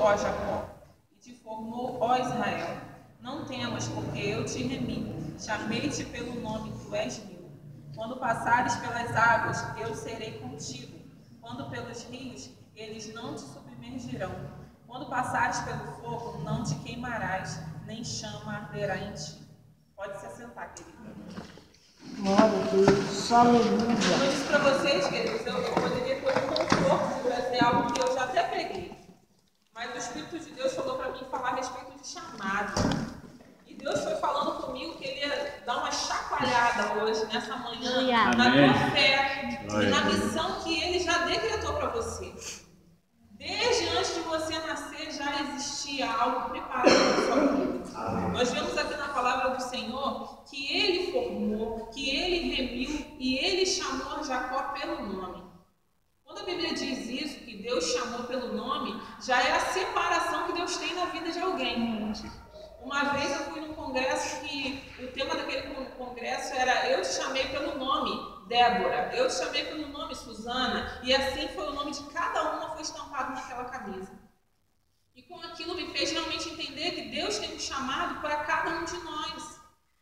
ó Jacó, e te formou, ó Israel. Não temas, porque eu te remi, chamei-te pelo nome, tu és meu. Quando passares pelas águas, eu serei contigo. Quando pelos rios, eles não te submergirão. Quando passares pelo fogo, não te queimarás, nem chama arderá em ti. Pode se assentar, querida. Glória a Deus, aleluia. Como eu disse para vocês, queridos, eu poderia ter o conforto de trazer algo que eu já até preguei. Mas o Espírito de Deus falou para mim falar a respeito de chamado. E Deus foi falando comigo que Ele ia dar uma chacoalhada hoje, nessa manhã, na tua fé e na missão que Ele já decretou para você. Desde antes de você nascer já existia algo preparado na sua vida. Nós vemos aqui na palavra do Senhor que Ele formou, que Ele remiu e Ele chamou Jacó pelo nome. Quando a Bíblia diz isso, que Deus chamou pelo nome, já é a separação que Deus tem na vida de alguém. Uma vez eu fui num congresso que o tema daquele congresso era eu te chamei pelo nome, Débora, eu te chamei pelo nome, Suzana, e assim foi o nome de cada uma foi estampado naquela camisa. E com aquilo me fez realmente entender que Deus tem um chamado para cada um de nós.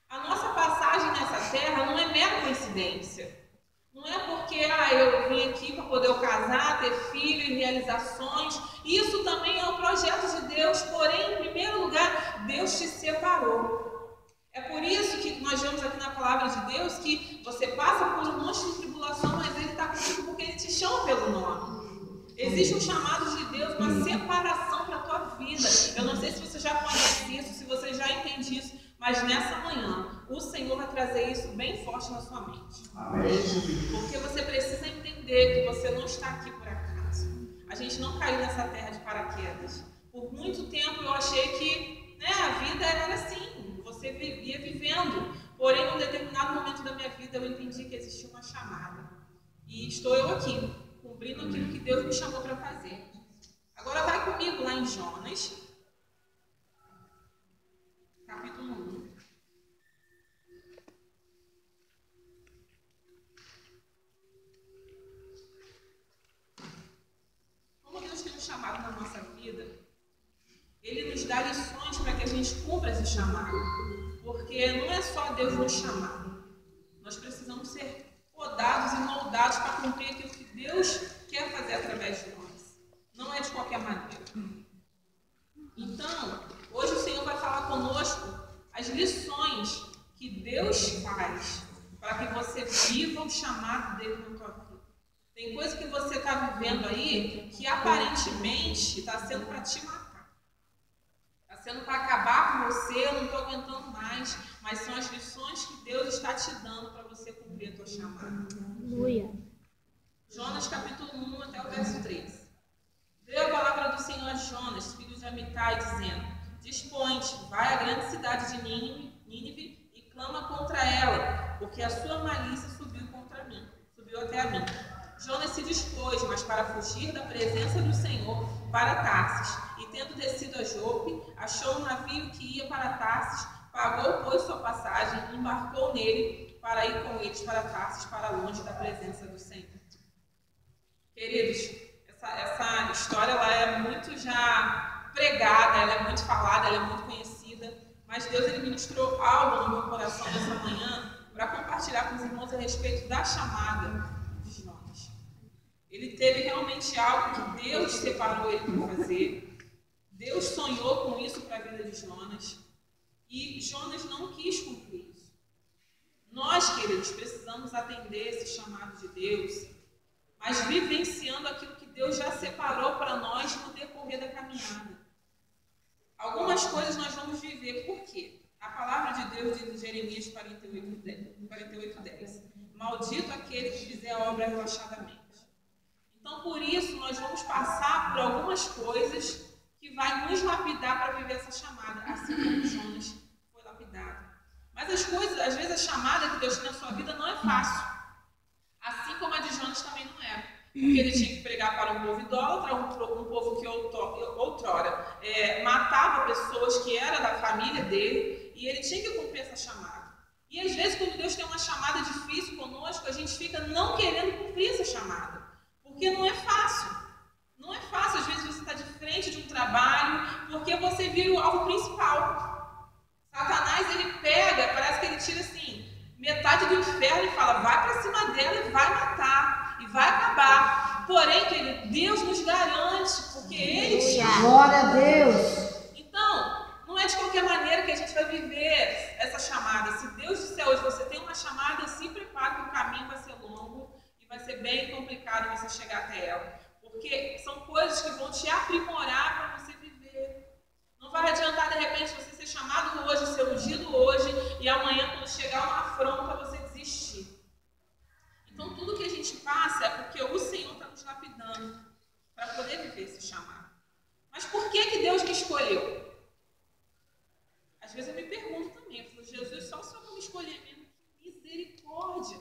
A nossa passagem nessa terra não é mera coincidência. Não é porque eu vim aqui para poder casar, ter filho e realizações. Isso também é um projeto de Deus, porém, em primeiro lugar, Deus te separou. É por isso que nós vemos aqui na palavra de Deus que você passa por um monte de tribulação, mas Ele está contigo porque Ele te chama pelo nome. Existe um chamado de Deus, uma separação para a tua vida. Eu não sei se você já conhece isso, se você já entende isso, mas nessa manhã, o Senhor vai trazer isso bem forte na sua mente. Amém. Porque você precisa entender que você não está aqui por acaso. A gente não caiu nessa terra de paraquedas. Por muito tempo eu achei que a vida era assim, você vivia vivendo. Porém, em um determinado momento da minha vida, eu entendi que existia uma chamada. E estou eu aqui, cumprindo aquilo que Deus me chamou para fazer. Agora vai comigo lá em Jonas, capítulo 1. Como Deus tem um chamado na nossa vida, Ele nos dá lições para que a gente cumpra esse chamado. Porque não é só Deus nos chamar. Nós precisamos ser podados e moldados para cumprir aquilo que Deus quer fazer através de nós. Não é de qualquer maneira. Então, hoje o Senhor vai falar conosco as lições que Deus faz para que você viva o chamado dele na tua vida. Tem coisa que você está vivendo aí que aparentemente está sendo para te matar. Está sendo para acabar com você, eu não estou aguentando mais. Mas são as lições que Deus está te dando para você cumprir a tua chamada. Aleluia. Jonas capítulo 1 até o verso 3. Veio a palavra do Senhor a Jonas, filho de Amitai, dizendo: Dispõe-te, vai à grande cidade de Nínive e clama contra ela, porque a sua malícia subiu até a mim. Jonas se dispôs, mas para fugir da presença do Senhor, para Tarsis, e tendo descido a Jope, achou um navio que ia para Tarsis, pagou, pois, sua passagem, embarcou nele para ir com eles para Tarsis, para longe da presença do Senhor. Queridos, essa história ela é muito já pregada, ela é muito falada, ela é muito conhecida, mas Deus ele ministrou algo no meu coração nessa manhã para compartilhar com os irmãos a respeito da chamada de Jonas. Ele teve realmente algo que Deus separou ele para fazer. Deus sonhou com isso para a vida de Jonas e Jonas não quis cumprir isso. Nós, queridos, precisamos atender esse chamado de Deus, mas vivenciando aquilo que Deus já separou para nós no decorrer da caminhada. Algumas coisas nós vamos viver. Por quê? A palavra de Deus diz em Jeremias 48:10. Maldito aquele que fizer a obra relaxadamente. Então, por isso, nós vamos passar por algumas coisas que vai nos lapidar para viver essa chamada, assim como Jonas foi lapidado. Mas as coisas, às vezes a chamada que Deus tem na sua vida não é fácil. Assim como a de Jonas também não era. Porque ele tinha que pregar para um povo idólatra, um povo que outrora matava pessoas que eram da família dele, e ele tinha que cumprir essa chamada. E às vezes, quando Deus tem uma chamada difícil conosco, a gente fica não querendo cumprir essa chamada. Porque não é fácil. Não é fácil. Às vezes você está de frente de um trabalho trabalho, porque você vira o alvo principal. Satanás, ele pega, parece que ele tira assim, metade do inferno e fala, vai para cima dela e vai matar, e vai acabar. Porém, querido, Deus nos garante, porque Ele te ama. Glória a Deus. Então, não é de qualquer maneira que a gente vai viver essa chamada. Se Deus disser hoje, você tem uma chamada, se prepare que o caminho vai ser longo e vai ser bem complicado você chegar até ela. Porque são coisas que vão te aprimorar para você viver. Não vai adiantar, de repente, você ser chamado hoje, ser ungido hoje, e amanhã, quando chegar uma afronta, você desistir. Então, tudo que a gente passa é porque o Senhor está nos lapidando para poder viver esse chamado. Mas por que Deus me escolheu? Às vezes eu me pergunto também, eu falo, Jesus, só o Senhor não me escolher mesmo, que misericórdia.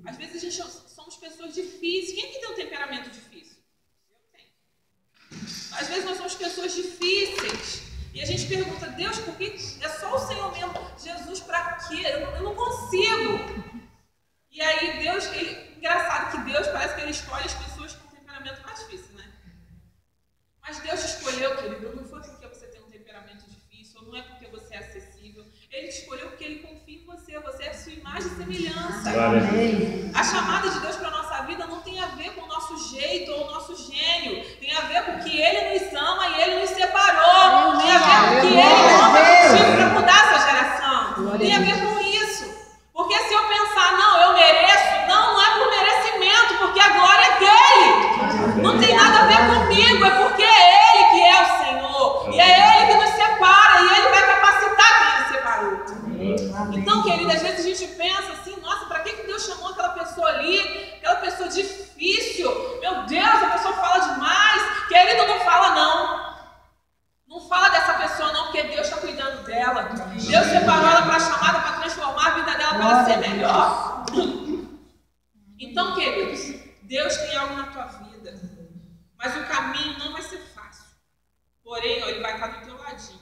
Às vezes a gente somos pessoas difíceis. Quem que tem um temperamento difícil? Eu tenho. Às vezes nós somos pessoas difíceis. E a gente pergunta, Deus, por que é só o Senhor mesmo? Jesus, para quê? Eu não consigo. E aí Deus, engraçado que Deus parece que Ele escolhe as pessoas com temperamento mais difícil, né? Mas Deus te escolheu, querido, não foi porque você tem um temperamento difícil, ou não é porque você é acessível. Ele te escolheu porque Ele confia em você. Você é sua imagem e semelhança. Amém. A chamada de Deus para a nossa vida não tem a ver com o nosso jeito ou o nosso gênio. Tem a ver com que Ele nos ama e Ele nos separou. Tem a ver com que Ele conta contigo para mudar essa geração. Tem a ver com isso. Porque se eu pensar, não, eu mereço, não é por merecimento, porque a glória é dele. Não tem nada a ver comigo, é porque é Ele que é o Senhor. E é Ele que nos separa, e Ele vai capacitar quem Ele separou. Então, querida, às vezes a gente pensa assim, nossa, para que Deus chamou aquela pessoa ali, aquela pessoa difícil? Meu Deus, a pessoa fala demais. Querido, não fala não. Não fala dessa pessoa não, porque Deus está cuidando dela. Deus separou ela para a chamada, para transformar a vida dela, para ela ser melhor. Então, queridos, Deus tem algo na tua vida, mas o caminho não vai ser fácil. Porém, Ele vai estar do teu ladinho,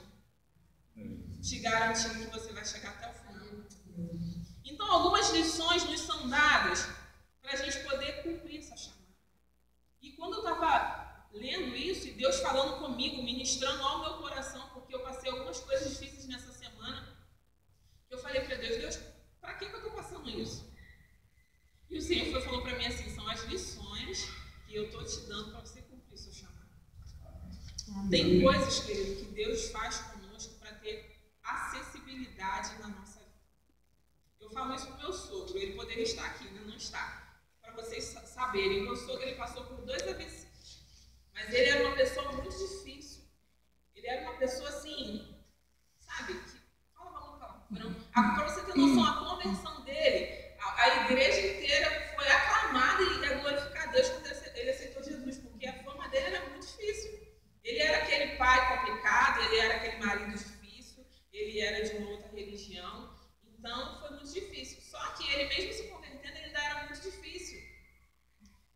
te garantindo que você vai chegar até o final. Então, algumas lições nos são dadas para a gente poder cumprir essa chamada. E quando eu estava lendo isso e Deus falando comigo, ministrando ao meu coração, porque eu passei algumas coisas difíceis nessa semana, eu falei para Deus, para que eu estou passando isso? E o Senhor falou para mim assim, são as lições que eu estou te dando para você cumprir seu chamado. Tem coisas, querido, que Deus faz conosco para ter acessibilidade na nossa vida. Eu falo isso para o meu sogro, ele poderia estar aqui, ainda não está. Para vocês saberem, o meu sogro ele passou por 2 AVC. Mas ele era uma pessoa muito difícil. Ele era uma pessoa assim, sabe? Que fala palavrão. Para você ter noção, a conversão dele, a igreja inteira foi aclamada e a glorificar a Deus quando ele aceitou Jesus, porque a fama dele era muito difícil. Ele era aquele pai complicado, ele era aquele marido difícil, ele era de uma outra religião. Então foi muito difícil. Só que ele mesmo se convertendo, ele ainda era muito difícil.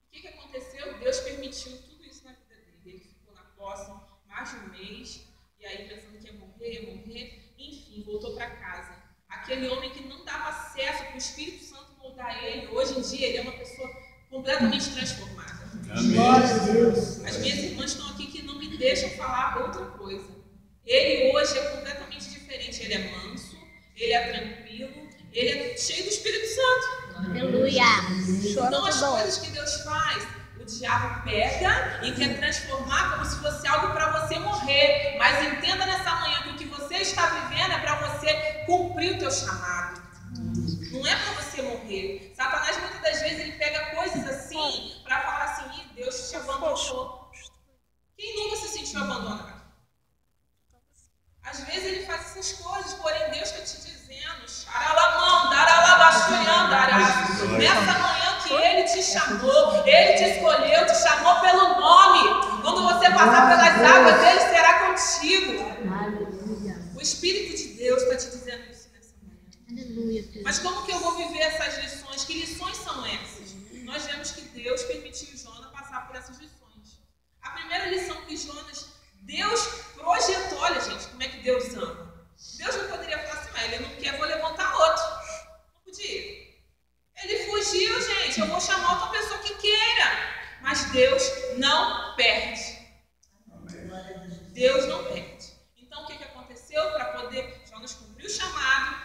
O que aconteceu? Deus permitiu tudo isso na vida dele. Ele ficou na posse mais de 1 mês, e aí pensando que ia morrer, enfim, voltou para casa. Aquele homem que não dava acesso para o Espírito Santo moldar ele, hoje em dia ele é uma pessoa completamente transformada. Glória a Deus. As minhas irmãs estão aqui que não me deixam falar outra coisa. Ele hoje é completamente diferente, ele é manso, ele é tranquilo, ele é cheio do Espírito Santo. Aleluia. Então as coisas que Deus faz, o diabo pega e quer transformar como se fosse algo para você morrer. Mas entenda nessa manhã que o que você está vivendo é para você cumprir o teu chamado. Não é para você morrer. Satanás muitas das vezes ele pega coisas assim para falar assim, Ih, Deus te abandonou. Quem nunca se sentiu abandonado? Às vezes ele faz essas coisas, porém Deus está te dizendo, xaralamão, daralabaxurian, darás. Nessa manhã que Ele te chamou, Ele te escolheu, te chamou pelo nome. Quando você passar pelas águas, Ele será contigo. Aleluia. O Espírito de Deus está te dizendo isso nessa manhã. Aleluia. Mas como que eu vou viver essas lições? Que lições são essas? Nós vemos que Deus permitiu Jonas passar por essas lições. A primeira lição que Deus projetou, olha gente, como é que Deus ama. Deus não poderia falar assim, mas ele não quer, vou levantar outro. Não podia. Ele fugiu, gente, eu vou chamar outra pessoa que queira. Mas Deus não perde. Deus não perde. Então, o que aconteceu? Para poder Jonas cumprir o chamado,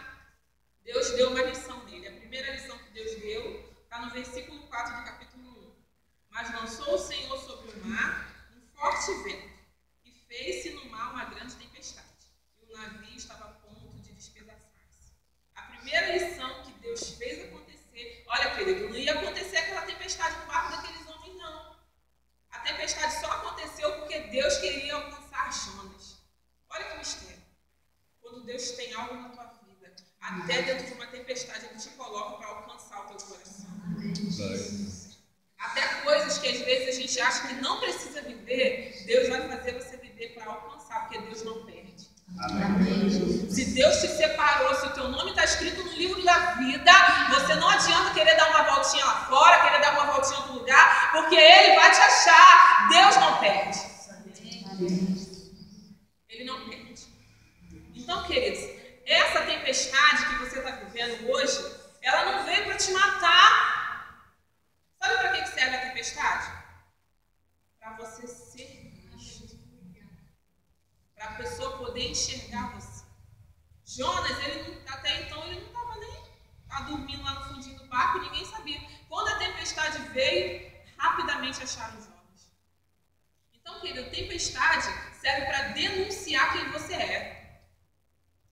Deus deu uma lição nele. A primeira lição que Deus deu está no versículo 4 do capítulo 1. Mas lançou o Senhor sobre o mar um forte vento, e fez-se no mar uma grande tempestade, e o navio estava a ponto de despedaçar-se. A primeira lição que Deus fez acontecer, olha, querido, não ia acontecer aquela tempestade no barco daqueles homens, não. A tempestade só aconteceu porque Deus queria alcançar Jonas. Olha que mistério. Quando Deus tem algo na tua vida, até dentro de uma tempestade, Ele te coloca para alcançar o teu coração. Até coisas que às vezes a gente acha que não precisa viver, Deus vai fazer você viver para alcançar, porque Deus não perde. Amém. Se Deus te separou, se o teu nome está escrito no livro da vida, você não adianta querer dar uma voltinha lá fora, querer dar uma voltinha em outro lugar, porque Ele vai te achar. Deus não perde. Ele não perde. Então, queridos, essa tempestade que você está vivendo hoje, ela não veio para te matar. Sabe para que serve a tempestade? Para você ser visto. Para a pessoa poder enxergar você. Jonas, até então, ele não estava nem dormindo lá no fundinho do barco e ninguém sabia. Quando a tempestade veio, rapidamente acharam Jonas. Então, querido, tempestade serve para denunciar quem você é.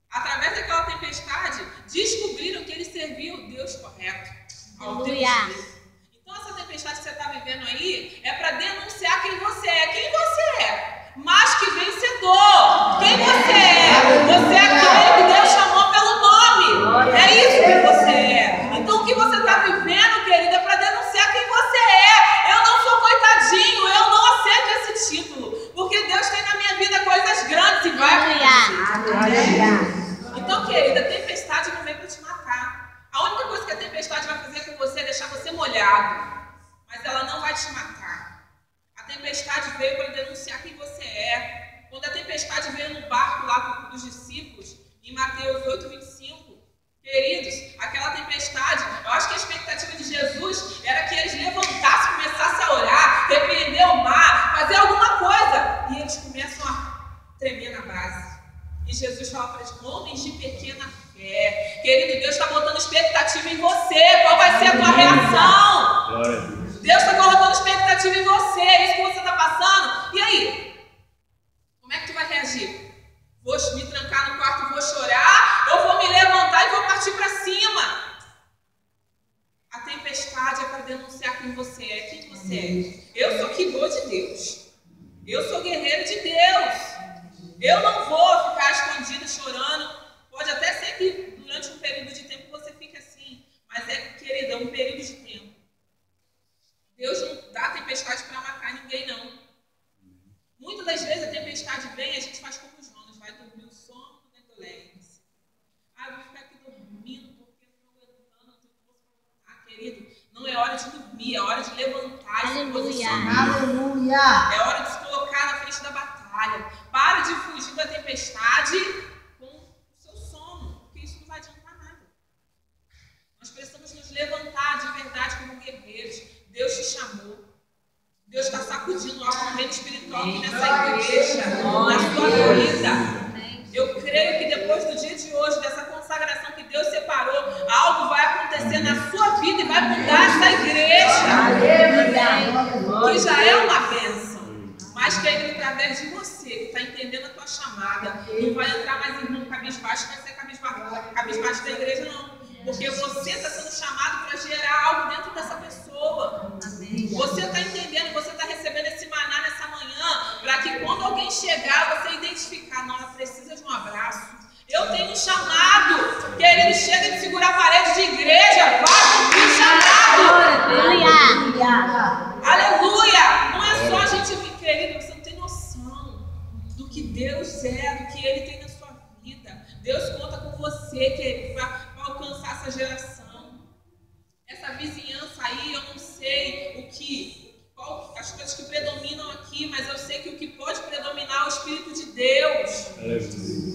Através daquela tempestade, descobriram que eles serviam o Deus correto. Ao Deus vivo. Então, essa tempestade que você está vivendo aí é para denunciar quem você é. Quem você é? Mais que vencedor. Quem você é? Você é aquele que Deus chamou pelo nome. É isso que você é. Então, o que você está vivendo, querida, é para denunciar quem você é. Eu não sou coitadinho. Eu não aceito esse título. Porque Deus tem na minha vida coisas grandes e vai acontecer. Então, querida, a tempestade não vem para te matar. A única coisa que a tempestade vai fazer com você é deixar você molhado. Mas ela não vai te matar. A tempestade veio para denunciar quem você é. Quando a tempestade veio no barco lá dos discípulos, em Mateus 8:25, queridos, aquela tempestade, eu acho que a expectativa de Jesus era que eles levantassem, começassem a orar, repreender o mar, fazer alguma coisa. E eles começam a tremer na base. E Jesus fala para eles, homens de pequena fé. Querido, Deus está botando expectativa em você. Qual vai ser a tua reação? Deus está colocando expectativa em você. É isso que você está passando. E aí? Como é que tu vai reagir? Vou me trancar no quarto e vou chorar? Ou vou me levantar e vou partir para cima? A tempestade é para denunciar quem você é. Quem você é? Eu sou filho de Deus. Eu sou guerreiro de Deus. Eu não vou ficar escondido chorando. Pode até ser que durante um período de tempo você fique assim. Mas querida, é um período de tempo. Deus não dá tempestade para matar ninguém, não. Muitas das vezes a tempestade vem e a gente faz como os Jonas. Vai dormir o sono do indolente. Eu vou ficar aqui dormindo porque não estou aguentando. Eu tenho força para matar, querido. Não é hora de dormir, é hora de levantar e se posicionar. Aleluia. É hora de se colocar na frente da batalha. Pare de fugir da tempestade com o seu sono, porque isso não vai adiantar nada. Nós precisamos nos levantar de verdade como guerreiros. Deus te chamou. Deus está sacudindo algo no reino espiritual aqui nessa igreja, na sua vida. Eu creio que depois do dia de hoje, dessa consagração que Deus separou, algo vai acontecer na sua vida e vai mudar essa igreja. Que já é uma bênção. Mas que é através de você, que está entendendo a tua chamada, não vai entrar mais irmão cabisbaixo, vai ser cabisbaixo da igreja, não. Porque você está sendo chamado para gerar algo dentro dessa pessoa. Você está entendendo, você está recebendo esse maná nessa manhã, para que quando alguém chegar, você identificar, não, ela precisa de um abraço. Eu tenho um chamado, querido, chega de segurar a parede de igreja, vai cumprir chamado. Aleluia! Não é só a gente vir, querido, você não tem noção do que Deus é, do que Ele tem na sua vida. Deus conta com você, querido, para alcançar essa geração. Essa vizinhança aí, eu não sei as coisas que predominam aqui, mas eu sei que o que pode predominar é o Espírito de Deus.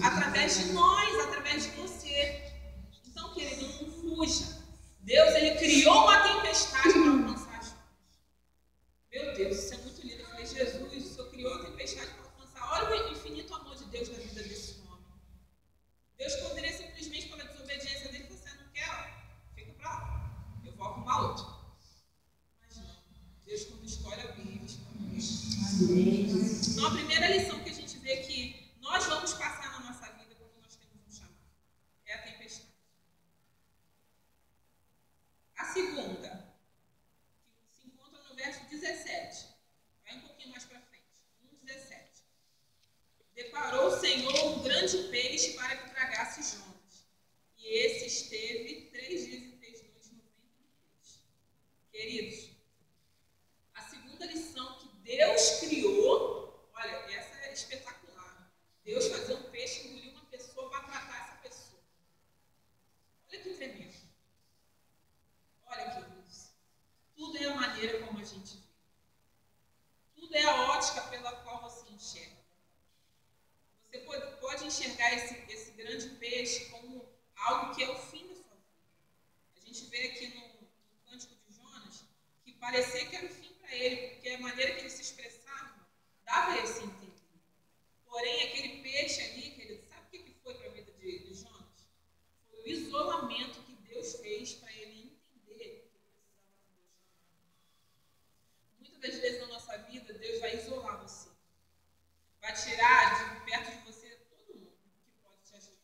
Através de nós, através de você. Então, querido, não fuja. Deus, Ele criou uma tempestade para alcançar as coisas. Meu Deus, isso é muito lindo. Eu falei, Jesus, o Senhor criou a tempestade para alcançar. Olha o lição que a gente vê que nós vamos passar na nossa vida quando nós temos um chamado é a tempestade. A segunda, que se encontra no verso 17. Vai um pouquinho mais para frente. 1:17. Deparou o Senhor um grande peixe para que tragasse Jonas. E esse esteve 3 dias e 3 noites no ventre do peixe. Queridos, a segunda lição que Deus criou, olha, essa é espetacular. Deus fazer um peixe engolir uma pessoa para tratar essa pessoa. Olha que tremendo. Olha, queridos, tudo é a maneira como a gente vê. Tudo é a ótica pela qual você enxerga. Você pode enxergar esse grande peixe como algo que é o fim da sua vida. A gente vê aqui no Cântico de Jonas que parecia que era o fim para ele, porque a maneira que ele se expressava dava esse entender. Porém, aquele peixe ali, querido, sabe o que foi para a vida de Jonas? Foi o isolamento que Deus fez para ele entender que ele precisava de Deus. Muitas das vezes na nossa vida, Deus vai isolar você. Vai tirar de perto de você todo mundo que pode te ajudar.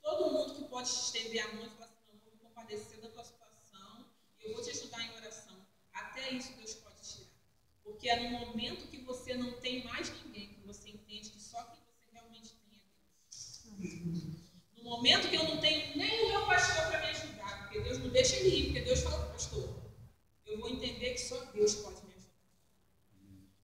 Todo mundo que pode te estender a mão e falar assim, não, eu vou me compadecer da tua situação e eu vou te ajudar em oração. Até isso Deus pode tirar. Porque é no momento que você não tem mais ninguém, que você entende que só quem você realmente tem é Deus. No momento que eu não tenho nem o meu pastor para me ajudar, porque Deus não deixa ele ir, porque Deus fala para o pastor, eu vou entender que só Deus pode me ajudar.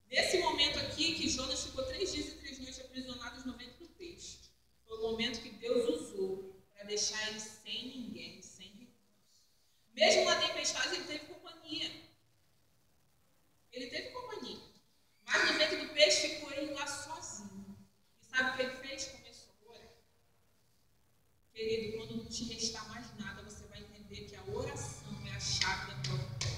Nesse momento aqui, que Jonas ficou 3 dias e 3 noites aprisionados no ventre do peixe, foi o momento que Deus usou para deixar ele sem ninguém, sem recurso. Mesmo na tempestade, ele teve companhia. Ele teve companhia. Mas no ventre do peixe ficou ele lá sozinho. E sabe o que ele fez? Começou a orar. Querido, quando não te restar mais nada, você vai entender que a oração é a chave da tua vitória.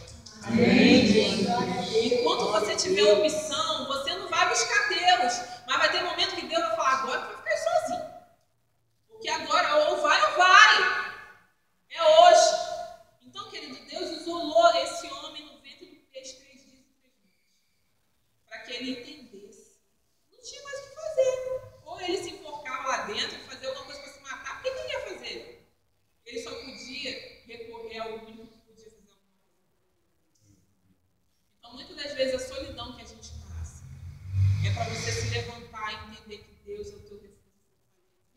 Enquanto você tiver opção, você não vai buscar Deus, mas vai ter momento que Deus vai falar, agora tu vai ficar sozinho. Porque agora ou vai ou vai. É hoje. Então, querido, Deus isolou esse homem no ventre do peixe 3 dias e 3 noites. Para que ele entendesse. Não tinha mais o que fazer. Ou ele se enforcava lá dentro e fazia alguma coisa para se matar, porque ele ia fazer. Ele só podia recorrer ao único que podia fazer alguma coisa. Então, muitas das vezes, a solidão que a gente passa é para você se levantar e entender que Deus é o teu refúgio.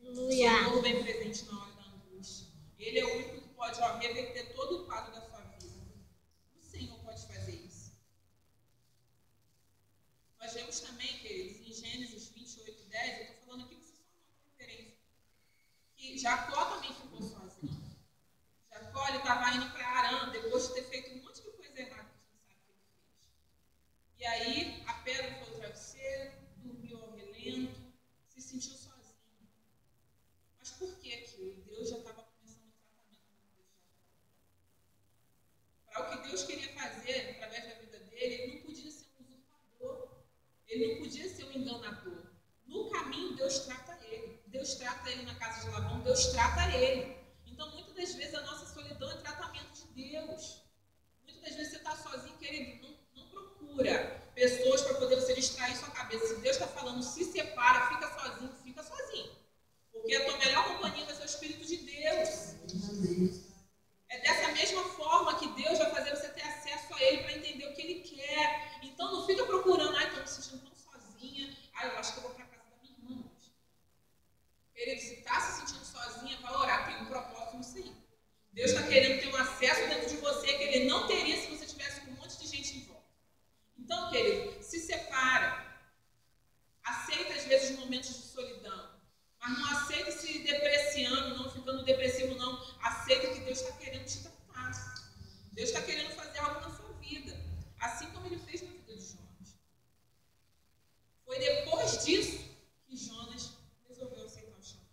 O Senhor bem presente na hora da angústia. Ele é o único que pode reverter todo o quadro da sua vida. O Senhor pode fazer isso. Nós vemos também, queridos, em Gênesis 28:10, eu estou falando aqui que vocês só uma referência, que Jacó também ficou sozinho. Jacó estava indo para Arã, depois de ter feito um monte de coisa errada que a gente sabe que ele fez. E aí, a pedra foi o travesseiro, dormiu ao relento, se sentiu sozinho. Mas por que aquilo? Deus já estava começando o tratamento com Jacó. Para o que Deus queria fazer através da vida dele, ele não podia ser um usurpador. Ele não podia ser um enganador. No caminho, Deus trata ele. Deus trata ele na casa de Labão, Deus trata ele. Então, muitas das vezes, a nossa solidão é tratamento de Deus. Muitas das vezes, você está sozinho, querido, não procura pessoas para poder você distrair sua cabeça. Se Deus está falando, se separa, fica sozinho, fica sozinho. Porque a tua melhor companhia vai ser o Espírito de Deus. É dessa mesma forma que Deus vai fazer você ter acesso a Ele para entender o que Ele quer. Então não fica procurando, estou me sentindo tão sozinha, eu acho que eu vou para a casa da minha irmã hoje. Querido, se está se sentindo sozinha, vai orar, tem um propósito nisso aí. Deus está querendo ter um acesso dentro de você que Ele não teria se você tivesse com um monte de gente em volta. Então, querido, se separa. Aceita às vezes momentos de solidão. Mas não aceita se depreciando, não ficando depressivo, não. Aceita que Deus está querendo te tratar. Deus está querendo fazer algo na sua vida. Assim como Ele fez na vida de Jonas. Foi depois disso que Jonas resolveu aceitar o chamado.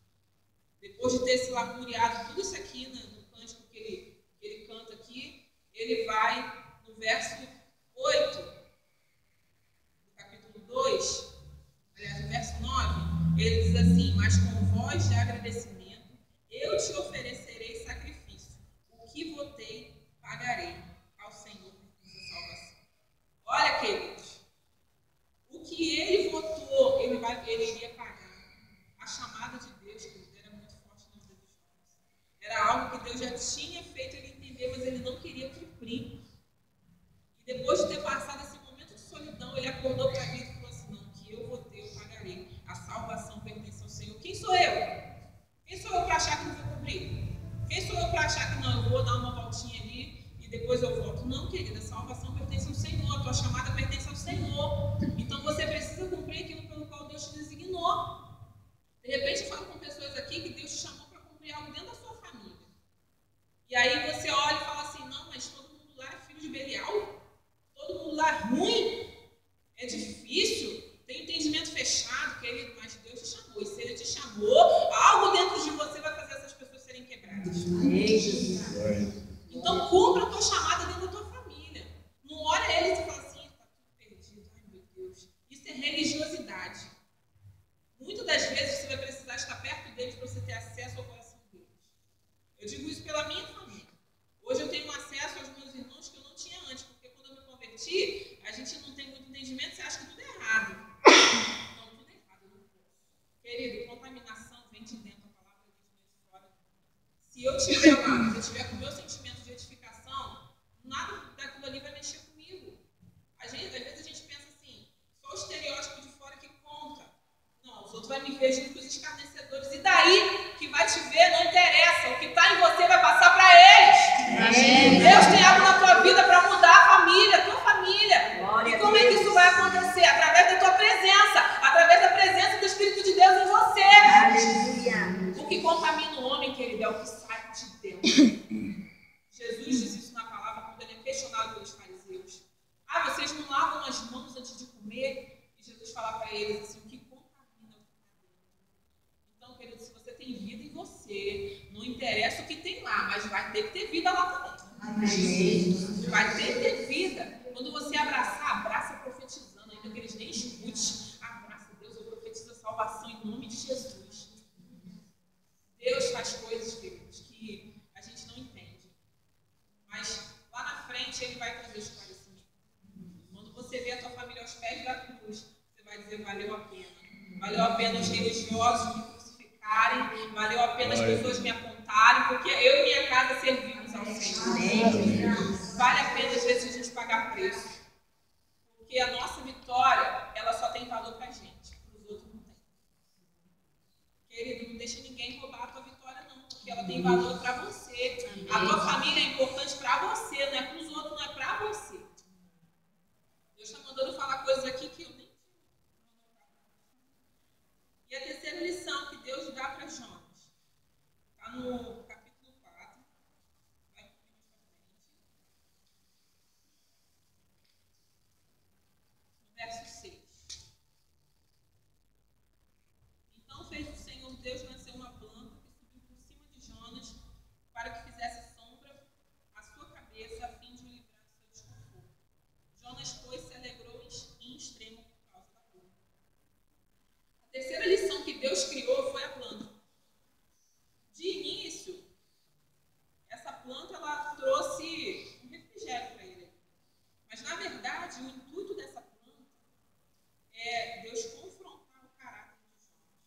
Depois de ter se lamuriado tudo isso aqui no cântico que ele canta aqui, ele vai no verso 8 do capítulo 2, aliás, no verso 9. Ele diz assim, mas com voz de agradecimento, eu te oferecerei sacrifício. O que votei, pagarei ao Senhor por sua salvação. Olha, queridos, o que ele votou, Deus tinha feito ele entender, mas ele não queria cumprir. E depois de ter passado esse momento de solidão, ele acordou para a vida e falou assim: não, que eu vou ter, eu pagarei. A salvação pertence ao Senhor. Quem sou eu? Quem sou eu para achar que não vou cumprir? Quem sou eu para achar que não, eu vou dar uma voltinha ali e depois eu volto? Não, querida, a salvação pertence ao Senhor, a tua chamada pertence ao Senhor. Então você precisa cumprir aquilo pelo qual Deus te designou. De repente eu falo com pessoas aqui que Deus te chamou para cumprir algo dentro da sua família. E aí você olha e fala assim: não, mas todo mundo lá é filho de Belial? Todo mundo lá é ruim? É difícil? Tem entendimento fechado? Mas Deus te chamou. E se Ele te chamou, algo dentro de você vai fazer essas pessoas serem quebradas. Então cumpra a tua chamada dentro da tua família. Não olha eles e fala assim: está tudo perdido. Ai meu Deus. Isso é religiosidade. Muitas das vezes você vai precisar estar perto deles para você ter acesso ao coração deles. Eu digo isso pela minha família. Hoje eu tenho acesso aos meus irmãos que eu não tinha antes, porque quando eu me converti, a gente não tem muito entendimento, você acha que tudo é errado. Não, tudo é errado, eu não posso. Querido, contaminação vem de dentro, a palavra de Deus vem de fora. Se eu estiver lá, se eu estiver com o meu sentimento de edificação, nada daquilo ali vai mexer comigo. Às vezes a gente pensa assim: só o estereótipo de fora que conta. Não, os outros vão me ver junto com os escarnecedores. E daí, que vai te ver, não interessa. O que está em você vai passar para eles. Deus tem algo na tua vida para mudar a família, a tua família. E como é que isso vai acontecer? Através da tua presença. Através da presença do Espírito de Deus em você. Aleluia. O que contamina o homem, querido, é o que sai de dentro. Jesus disse isso na palavra quando ele é questionado pelos fariseus. Ah, vocês não lavam as mãos antes de comer? E Jesus fala para eles assim: o que contamina é o que está dentro. Então, querido, se você tem vida em você, não interessa o que tem lá, mas vai ter que ter vida lá também. Vai ter que ter vida. Quando você abraçar, abraça profetizando, ainda que eles nem escutem. Abraça Deus, eu profetizo a salvação em nome de Jesus. Deus faz coisas, queridos, que a gente não entende. Mas lá na frente Ele vai trazer esclarecimento. Quando você vê a tua família aos pés da cruz, você vai dizer: valeu a pena. Valeu a pena os religiosos me crucificarem, valeu a pena as pessoas me apontarem, porque eu e minha casa servimos ao Senhor. Vale a pena às vezes a gente pagar preço. Porque a nossa vitória, ela só tem valor pra gente, para os outros não tem. Querido, não deixa ninguém roubar a tua vitória não, porque ela tem valor para você. A tua família é importante para você, não é para os outros, não é para você. Deus está mandando falar coisas aqui que eu nem... E a terceira lição que Deus dá para Jonas, está no capítulo 4, vai um pouquinho mais para frente, no verso 6. Então fez o Senhor Deus nascer uma planta que subiu por cima de Jonas para que fizesse sombra à sua cabeça a fim de o livrar do seu desconforto. Jonas, pois, se alegrou em extremo por causa da planta. A terceira lição que Deus criou foi a planta. De início, essa planta ela trouxe um refrigério para ele. Mas, na verdade, o intuito dessa planta é Deus confrontar o caráter de Jonas.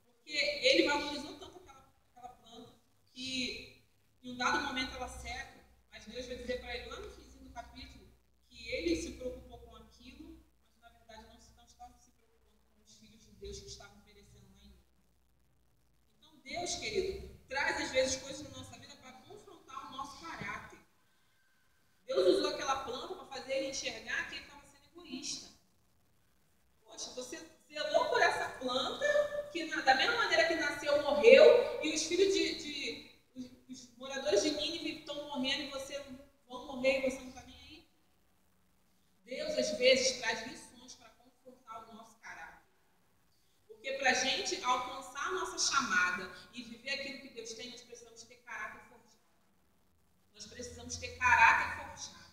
Porque ele valorizou tanto aquela planta que, em um dado momento, ela seca, mas Deus vai dizer para ele, lá no finzinho do capítulo, que ele se preocupou com aquilo, mas, na verdade, não estava se preocupando com os filhos de Deus que estavam perecendo lá em ele. Então, Deus, querido, traz às vezes coisas na nossa vida para confrontar o nosso caráter. Deus usou aquela planta para fazer ele enxergar que ele estava sendo egoísta. Poxa, você zelou por essa planta, que da mesma maneira que nasceu, morreu, e os filhos os moradores de Nínive estão morrendo e você vão morrer e você não está nem aí. Deus, às vezes, traz lições para confrontar o nosso caráter. Porque para a gente alcançar a nossa chamada e viver aquilo que Deus tem, nós precisamos ter caráter forjado. Nós precisamos ter caráter forjado.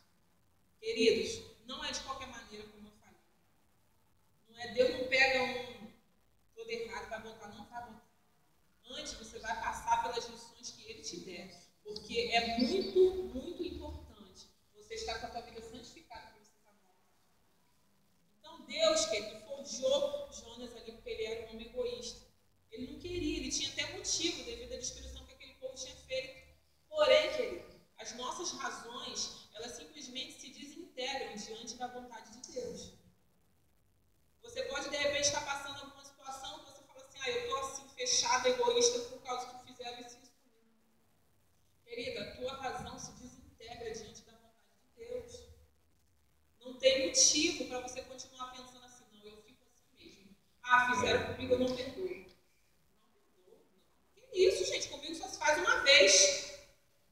Queridos, não é de qualquer maneira, como eu falei. Não é Deus não pega todo errado, vai botar, não vai botar. Antes você vai passar pelas lições que Ele te der. Porque é muito, muito importante você estar com a tua vida santificada para você estar morto. Então Deus, querido, forjou Jonas ali porque ele era um homem egoísta. Ele não queria, ele tinha até motivo devido à destruição que aquele povo tinha feito. Fizeram comigo, eu não perdoo. Que isso, gente? Comigo só se faz uma vez.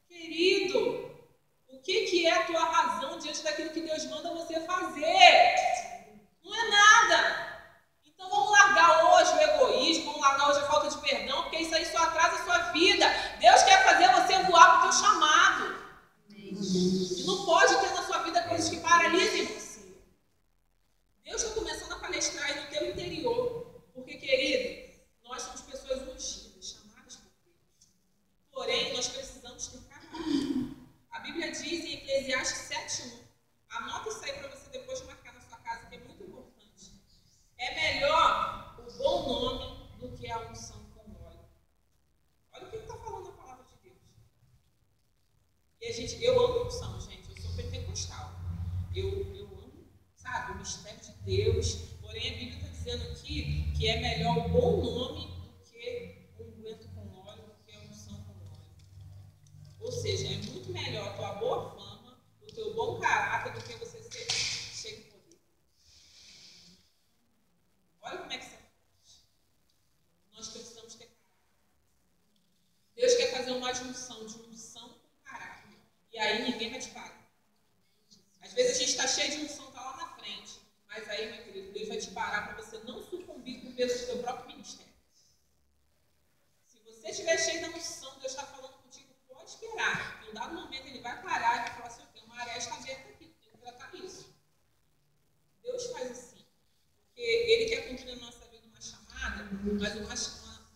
Querido, o que é a tua razão diante daquilo que Deus manda você fazer? Não é nada. Então vamos largar hoje o egoísmo, vamos largar hoje a falta de perdão, porque isso aí só atrasa a sua vida. Deus quer fazer você voar para o teu chamado. E não pode ter na sua vida coisas que paralisem você. Deus está começando a palestrar aí no teu interior. Porque, querido, nós somos pessoas ungidas, chamadas por Deus. Porém, nós precisamos ter caráter. A Bíblia diz em Eclesiastes 7:1. Anota isso aí para você depois marcar na sua casa, que é muito importante. É melhor o bom nome do que a unção com óleo. Olha o que está falando a palavra de Deus. E eu amo unção, gente. Eu sou pentecostal. Eu amo, sabe, o mistério de Deus. Porém, a Bíblia está dizendo aqui que é melhor o bom nome do que o unguento com óleo, do que a unção com óleo. Ou seja, é muito melhor a tua boa fama, o teu bom caráter, do que você ser cheio de poder. Olha como é que você faz. Nós precisamos ter caráter. Deus quer fazer uma junção de unção com caráter. E aí ninguém vai te parar. Às vezes a gente está cheio de unção, está lá na frente. Mas aí, meu querido, Deus vai te parar para você não sucumbir com o peso do seu próprio ministério. Se você estiver cheio da unção, Deus está falando contigo, pode esperar. Em um dado momento ele vai parar e vai falar assim, tem uma aresta aberta aqui, tem que tratar isso. Deus faz assim. Porque Ele quer cumprir na nossa vida uma chamada, mas uma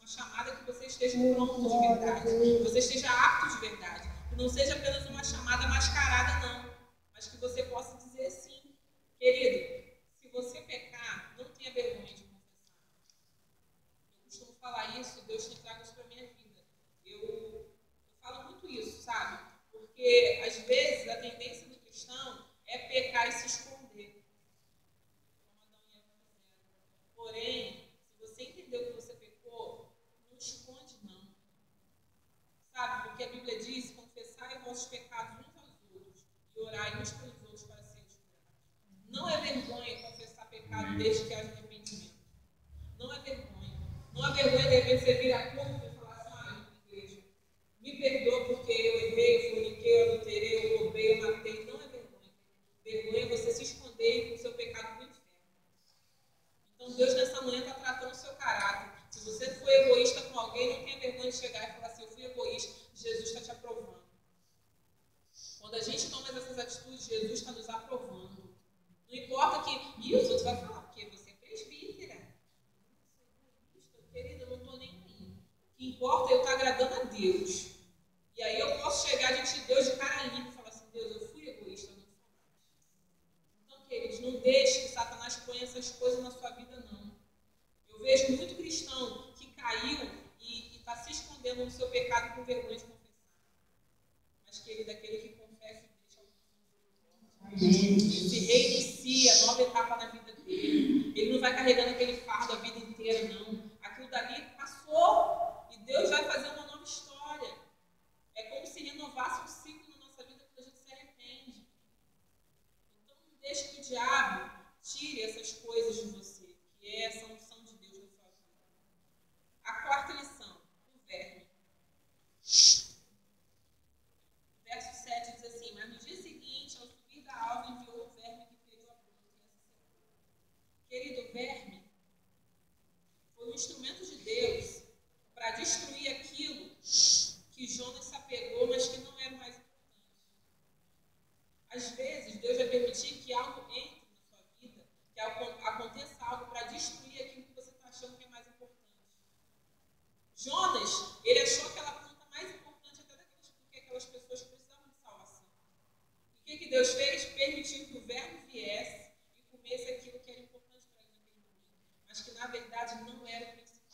chamada que você esteja pronto de verdade, que você esteja apto de verdade. Que não seja apenas uma chamada mascarada, não. Mas que você possa dizer assim, querido, se você pecar, não tenha vergonha de confessar. Eu costumo falar isso, Deus tem trago isso para a minha vida. Eu falo muito isso, sabe? Porque, às vezes, a tendência do cristão é pecar e se esconder. Porém, se você entendeu que você pecou, não esconde, não. Sabe? Porque a Bíblia diz, confessai os vossos pecados uns aos outros e orai uns pelos outros para serem curados. Não é vergonha confessar pecado desde que haja arrependimento. Não é vergonha. Não é vergonha de repente você vir a culpa e falar assim, igreja, me perdoa porque eu errei, eu forniquei, eu adulterei, eu roubei, eu matei. Não é vergonha. Vergonha é você se esconder com o seu pecado no inferno. Então Deus nessa manhã está tratando o seu caráter. Se você for egoísta com alguém, não tenha vergonha de chegar e falar assim, eu fui egoísta, Jesus está te aprovando. Quando a gente toma essas atitudes, Jesus está nos aprovando. Não importa que os outros vão falar, porque você é presbítera. Querida, eu não estou nem aí. O que importa é eu estar agradando a Deus. E aí eu posso chegar diante de Deus de cara limpa e falar assim, Deus, eu fui egoísta, eu não sou mais. Então, queridos, não deixe que Satanás ponha essas coisas na sua vida, não. Eu vejo muito cristão que caiu e está se escondendo no seu pecado com vergonha de confessar. Mas, querido, aquele que confessa e deixa se reinicia, nova etapa na vida dele. Ele não vai carregando aquele fardo a vida inteira, não. Aquilo dali passou e Deus vai fazer uma nova história. É como se renovasse um ciclo na nossa vida quando a gente se arrepende. Então, não deixe que o diabo tire essas coisas de você, que é essa unção de Deus na sua vida. A quarta lição, o verme. Verso 7 diz assim, mas no dia seguinte, ao subir da alva, enviou o verme que feriu a planta e a secou. Querido, o verme foi um instrumento de Deus para destruir aquilo que Jonas se apegou, mas que não era o mais importante. Às vezes, Deus vai permitir que algo entre na sua vida, que aconteça algo para destruir aquilo que você está achando que é mais importante. Jonas, ele achou aquela planta mais importante até do que aquelas pessoas que precisavam de salvação. E o que Deus fez? Permitiu que o verme viesse e comesse aquilo que era importante para ele naquele momento, mas que na verdade não era o principal.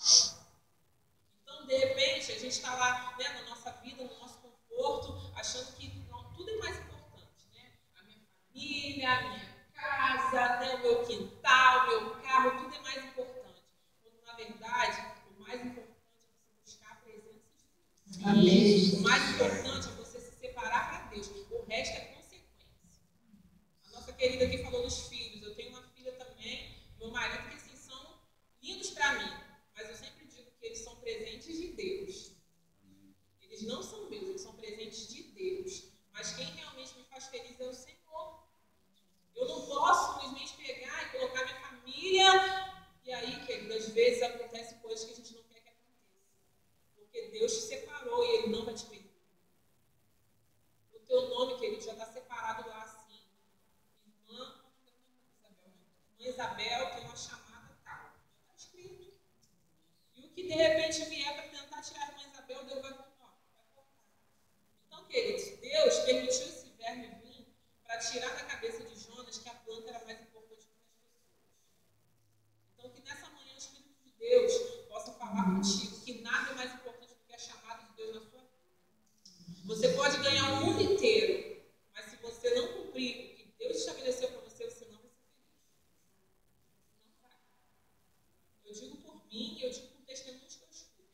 Então, de repente, a gente está lá, né, na nossa vida, no nosso conforto, achando que não, tudo é mais importante, né? A minha família, a minha casa, né, o meu quintal, o meu carro, tudo é mais importante. Quando, na verdade, o mais importante é você buscar a presença de Deus. Amém. O mais importante é você se separar para Deus. O resto é consequência. A nossa querida aqui falou dos filhos. Eu tenho uma filha também, meu marido, que assim, são lindos que de repente vier para tentar tirar a irmã Isabel, Deus vai cortar. Então, queridos, Deus permitiu esse verme vir para tirar da cabeça de Jonas que a planta era mais importante do que as pessoas. Então, que nessa manhã o Espírito de Deus possa falar contigo que nada é mais importante do que a chamada de Deus na sua vida. Você pode ganhar o mundo inteiro, mas se você não cumprir o que Deus estabeleceu para você, você não vai ser feliz. Não vai. Eu digo por mim e eu digo por testemunhos que eu escuto.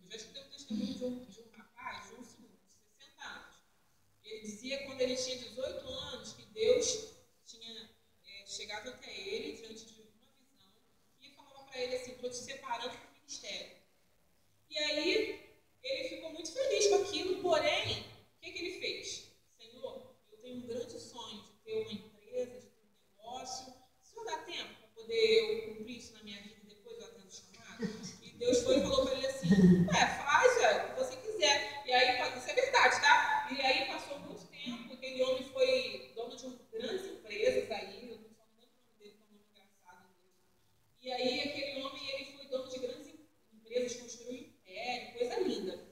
Eu já escutei um testemunho de um rapaz, de um senhor, de 60 anos. Ele dizia que quando ele tinha 18 anos, que Deus tinha chegado até ele, diante de uma visão, e falava para ele assim: estou te separando para o ministério. E aí, ele ficou muito feliz com aquilo, porém, o que ele fez? Senhor, eu tenho um grande sonho de ter uma empresa, de ter um negócio. O senhor dá tempo para poder eu cumprir isso na minha vida e depois eu atendo o chamado? E Deus foi e falou para ele assim: faz o que você quiser. E aí, isso é verdade, tá? E aí passou muito tempo, aquele homem foi dono de grandes empresas aí, eu só não lembro o nome dele, que é um nome engraçado mesmo. E aí, aquele homem, ele foi dono de grandes empresas, construiu um império, coisa linda.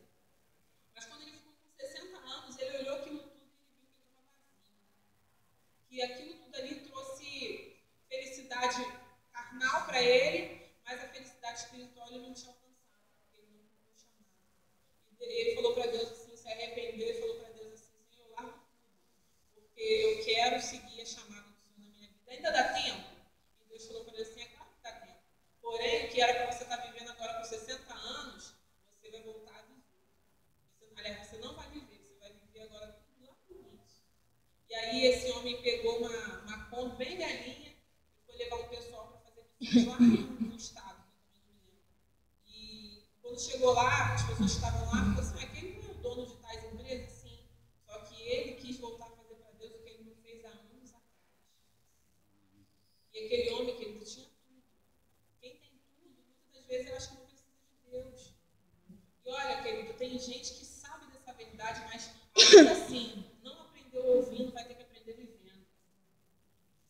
Mas quando ele ficou com 60 anos, ele olhou aquilo tudo e ele viu que ele estava vazio. Que aquilo tudo ali trouxe felicidade carnal para ele, mas a felicidade espiritual ele não tinha alcançado, porque ele não cumpriu o chamado. E ele falou para Deus assim, se arrependeu e falou para Deus assim: Senhor, eu largo tudo, porque eu quero seguir a chamada do Senhor na minha vida. Ainda dá tempo? E Deus falou para ele assim: é claro que dá tempo. Porém, o que era para você estar vivendo agora com 60 anos, você vai voltar a viver. Aliás, você não vai viver, você vai viver agora tudo lá no início. E aí esse homem pegou uma Kombi bem velhinha e foi levar um pessoal para fazer missões lá no estado, que eu também não me lembro. E quando chegou lá, as pessoas que estavam lá falaram assim: aquele não é o dono de tais empresas? Sim. Só que ele quis voltar a fazer para Deus o que ele não fez há anos atrás. E aquele homem que ele tinha tudo. Quem tem tudo, muitas das vezes eu acho que não precisa de Deus. E olha, querido, tem gente que sabe dessa verdade, mas ainda assim, não aprendeu ouvindo, vai ter que aprender vivendo.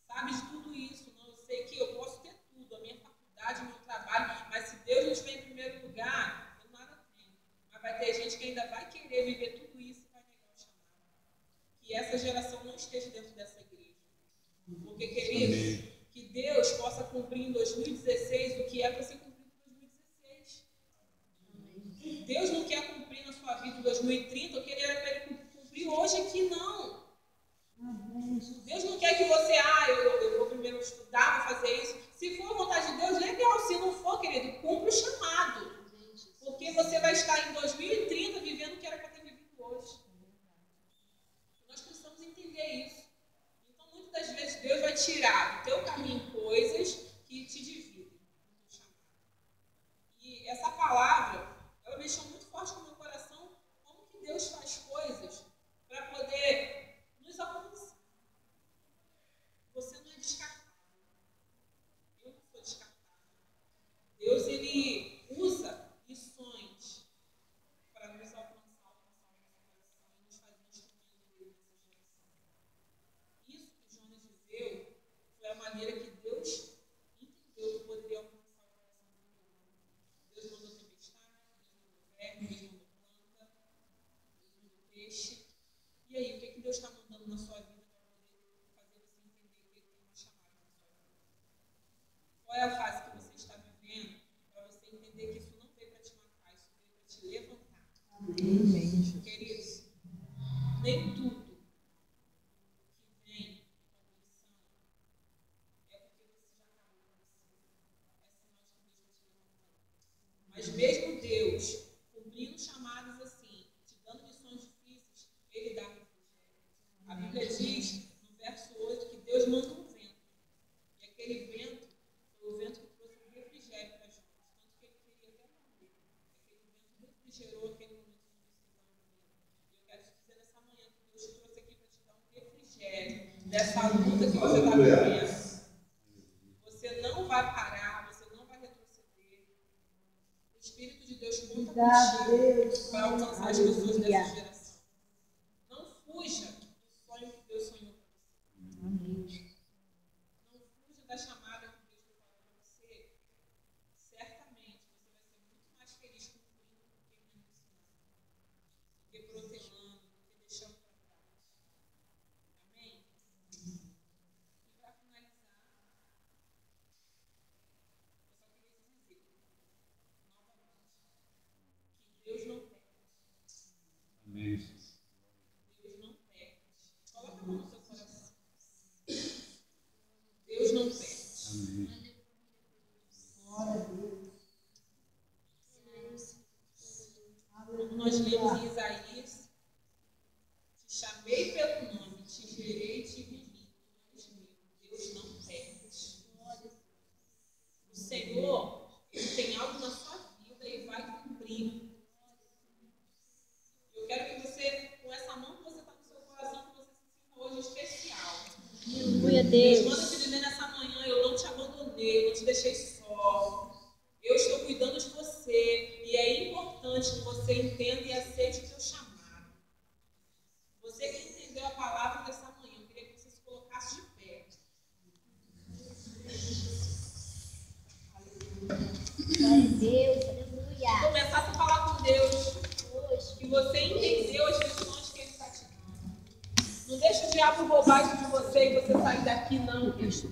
Sabe de tudo isso, não? Eu sei que eu posso ter tudo, a minha faculdade, o meu trabalho, mas se Deus não estiver em primeiro lugar, eu nada tenho. Mas vai ter gente que ainda vai querer viver tudo isso e vai negar o chamado. Que essa geração não esteja dentro dessa igreja. Porque, querido, que Deus possa cumprir em 2016 o que é para ser cumprido em 2016. Deus não quer cumprir na sua vida em 2030 o que ele era para ele cumprir hoje aqui, não. Deus não quer que você, eu vou primeiro estudar, vou fazer isso. Se for a vontade de Deus, legal. Se não for, querido, cumpre o chamado. Porque você vai estar em 2030 vivendo o que era para ter vivido hoje. Nós precisamos entender isso. Então, muitas das vezes, Deus vai tirar do teu caminho coisas que te dividem. E essa palavra, ela mexeu muito forte com o meu coração, como que Deus faz coisas para poder nos alcançar. Você não é descartável. Eu não sou descartável. Deus, ele usa lições para nos alcançar o nosso coração e nos fazer instrumento dele nessa geração. Isso que Jonas viveu foi a maneira que Deus entendeu que poderia alcançar o coração do povo. Deus mandou tempestade, Deus mandou verme, Deus mandou planta, Deus mandou peixe. E aí, o que Deus está mandando na sua vida para poder fazer você entender que Ele tem uma chamada na sua vida? Qual é a fase que você está vivendo para você entender que isso não veio para te matar, isso veio para te levantar? Amém. Queridos, nem tudo que vem com a condição é porque você já acabou com você. É sinal de que Deus está te levantando. Mas mesmo Deus cumprindo chamadas assim, te dando missões difíceis, Ele dá refrigério. A Bíblia diz, no verso 8, que Deus manda um vento. E aquele vento foi o vento que trouxe um refrigério para Jonas. Tanto que ele queria até morrer. Aquele vento refrigerou aquele momento difícil que ele estava vivendo. E eu quero te dizer nessa manhã que Deus te trouxe aqui para te dar um refrigério dessa luta que você está vivendo. Você não vai parar, você não vai retroceder. O Espírito de Deus conta contigo para alcançar as pessoas dessa geração. Não fuja do sonho que Deus sonhou para você. Amém. Não fuja da chamada que Deus preparou para você. Certamente você vai ser muito mais nós lemos em Isaías: te chamei pelo nome, te gerei, te remi. Deus não perde. O Senhor, Ele tem algo na sua vida e vai cumprir. Eu quero que você, com essa mão que você está no seu coração, que você se sinta hoje especial. Aleluia, Deus Deus. manda te dizer nessa manhã: eu não te abandonei, eu não te deixei só. Eu estou cuidando de você. E é importante que você entenda e aceite o teu chamado. Você que entendeu a palavra dessa manhã, eu queria que você se colocasse de pé. Glória a Deus, aleluia. Começasse a falar com Deus. Que você entendeu as lições que Ele está te dando. Não deixe o diabo roubar isso de você e você sair daqui, não. Eu estou